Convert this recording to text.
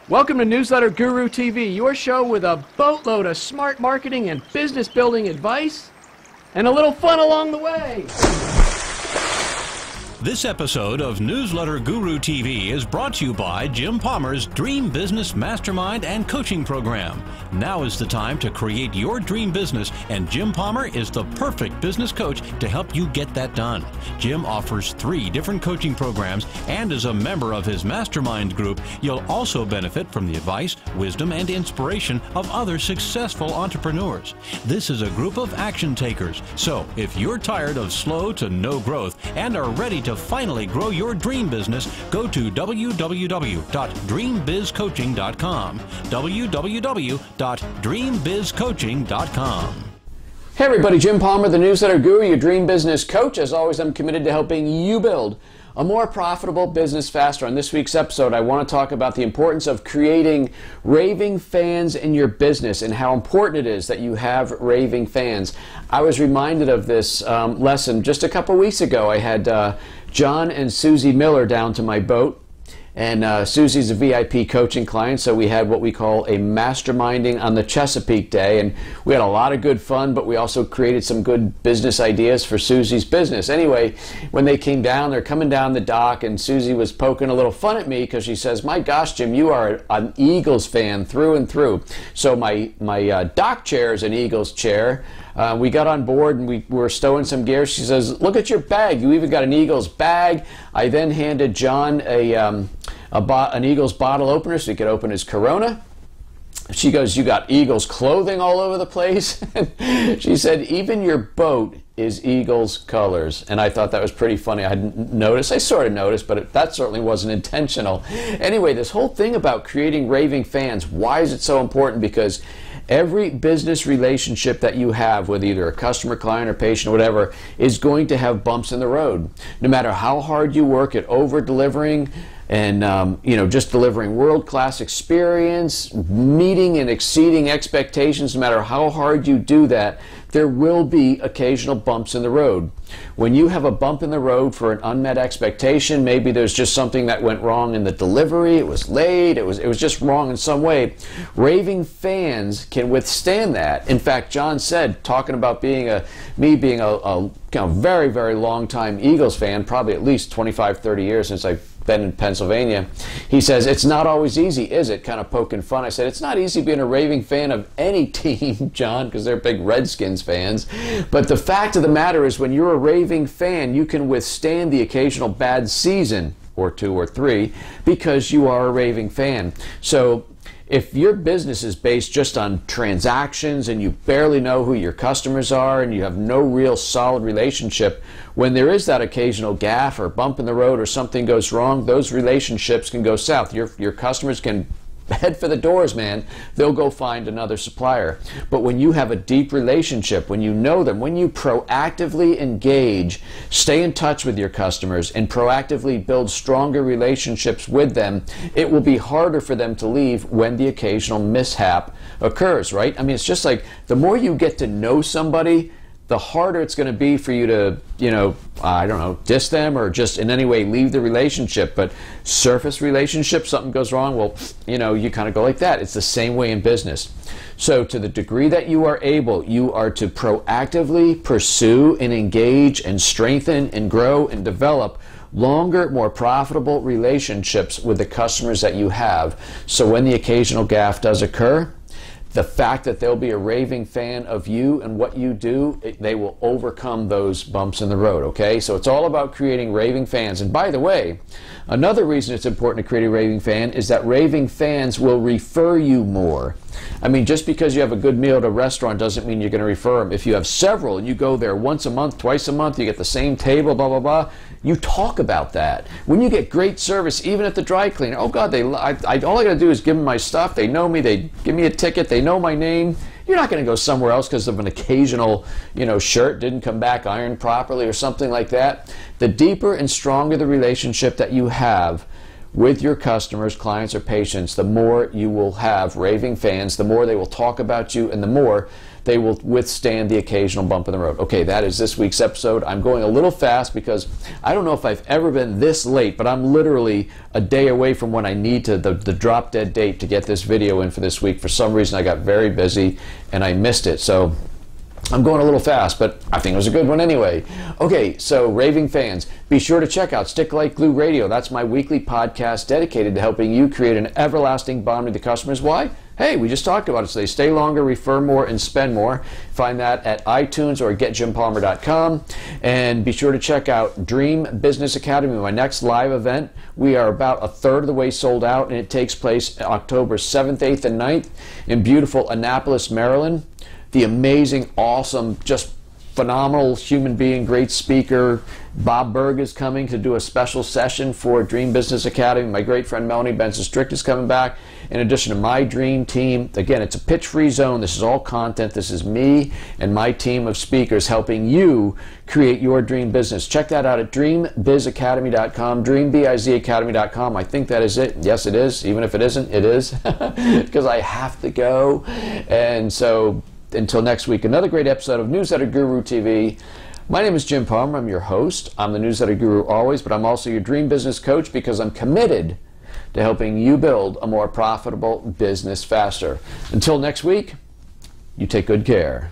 Welcome to Newsletter Guru TV, your show with a boatload of smart marketing and business building advice, and a little fun along the way. This episode of Newsletter Guru TV is brought to you by Jim Palmer's Dream Business Mastermind and Coaching Program. Now is the time to create your dream business, and Jim Palmer is the perfect business coach to help you get that done. Jim offers 3 different coaching programs, and as a member of his mastermind group, you'll also benefit from the advice, wisdom, and inspiration of other successful entrepreneurs. This is a group of action takers, so if you're tired of slow to no growth and are ready to finally grow your dream business, go to www.dreambizcoaching.com. www.dreambizcoaching.com. Hey everybody, Jim Palmer, the Newsletter Guru, your dream business coach. As always, I'm committed to helping you build a more profitable business faster. On this week's episode, I want to talk about the importance of creating raving fans in your business and how important it is that you have raving fans. I was reminded of this lesson just a couple weeks ago. I had John and Susie Miller down to my boat. And Susie's a VIP coaching client, so we had what we call a masterminding on the Chesapeake day. And we had a lot of good fun, but we also created some good business ideas for Susie's business. Anyway, when they came down, they're coming down the dock, and Susie was poking a little fun at me because she says, "My gosh, Jim, you are an Eagles fan through and through." So my dock chair is an Eagles chair. We got on board and we were stowing some gear. She says, "Look at your bag. You even got an Eagles bag." I then handed John an Eagles bottle opener so he could open his Corona. She goes, "You got Eagles clothing all over the place." She said, "Even your boat is Eagles colors." And I thought that was pretty funny. I hadn't noticed. I sort of noticed, but that certainly wasn't intentional. Anyway, this whole thing about creating raving fans, why is it so important? Because every business relationship that you have with either a customer, client, or patient, or whatever, is going to have bumps in the road. No matter how hard you work at over-delivering and just delivering world-class experience, meeting and exceeding expectations, no matter how hard you do that, there will be occasional bumps in the road. When you have a bump in the road for an unmet expectation, maybe there's just something that went wrong in the delivery, it was late, it was just wrong in some way. Raving fans can withstand that. In fact, John said, talking about me being a very, very long time Eagles fan, probably at least 25, 30 years since I've been in Pennsylvania. He says, "It's not always easy, is it?" Kind of poking fun. I said, "It's not easy being a raving fan of any team, John, because they're big Redskins fans. But the fact of the matter is, when you're a raving fan, you can withstand the occasional bad season, or 2 or 3, because you are a raving fan." So if your business is based just on transactions and you barely know who your customers are and you have no real solid relationship, when there is that occasional gaffe or bump in the road or something goes wrong, those relationships can go south. Your customers can head for the doors, man. They'll go find another supplier. But when you have a deep relationship, when you know them, when you proactively engage, stay in touch with your customers, and proactively build stronger relationships with them, it will be harder for them to leave when the occasional mishap occurs, right? I mean, it's just like the more you get to know somebody, the harder it's going to be for you to, diss them or just in any way leave the relationship. But surface relationship, something goes wrong, well, you kind of go like that. It's the same way in business. So to the degree that you are able, you are to proactively pursue and engage and strengthen and grow and develop longer, more profitable relationships with the customers that you have. So when the occasional gaffe does occur, the fact that they'll be a raving fan of you and what you do, they will overcome those bumps in the road, okay? So it's all about creating raving fans. And by the way, another reason it's important to create a raving fan is that raving fans will refer you more. I mean, just because you have a good meal at a restaurant doesn't mean you're going to refer them. If you have several and you go there once a month, twice a month, you get the same table, blah, blah, blah, you talk about that. When you get great service, even at the dry cleaner, oh God, all I got to do is give them my stuff. They know me. They give me a ticket. They know my name. You're not going to go somewhere else because of an occasional, shirt didn't come back ironed properly or something like that. The deeper and stronger the relationship that you have with your customers, clients, or patients, the more you will have raving fans, the more they will talk about you, and the more they will withstand the occasional bump in the road. Okay, that is this week's episode. I'm going a little fast because I don't know if I've ever been this late, but I'm literally a day away from when I need to, the drop dead date to get this video in for this week. For some reason, I got very busy and I missed it. So I'm going a little fast, but I think it was a good one anyway. Okay, so Raving fans, be sure to check out Stick Like Glue Radio. That's my weekly podcast dedicated to helping you create an everlasting bond with the customers. Why? Hey, we just talked about it. So they stay longer, refer more, and spend more. Find that at iTunes or getjimpalmer.com. And be sure to check out Dream Business Academy, my next live event. We are about a third of the way sold out, and it takes place October 7th, 8th, and 9th in beautiful Annapolis, Maryland. The amazing, awesome, just phenomenal human being, great speaker, Bob Berg is coming to do a special session for Dream Business Academy. My great friend Melanie Benson-Strict is coming back. In addition to my dream team, again, it's a pitch-free zone. This is all content. This is me and my team of speakers helping you create your dream business. Check that out at dreambizacademy.com, dreambizacademy.com. I think that is it. Yes, it is. Even if it isn't, it is. Because I have to go. And so until next week, another great episode of Newsletter Guru TV. My name is Jim Palmer. I'm your host. I'm the Newsletter Guru always, but I'm also your dream business coach because I'm committed to helping you build a more profitable business faster. Until next week, you take good care.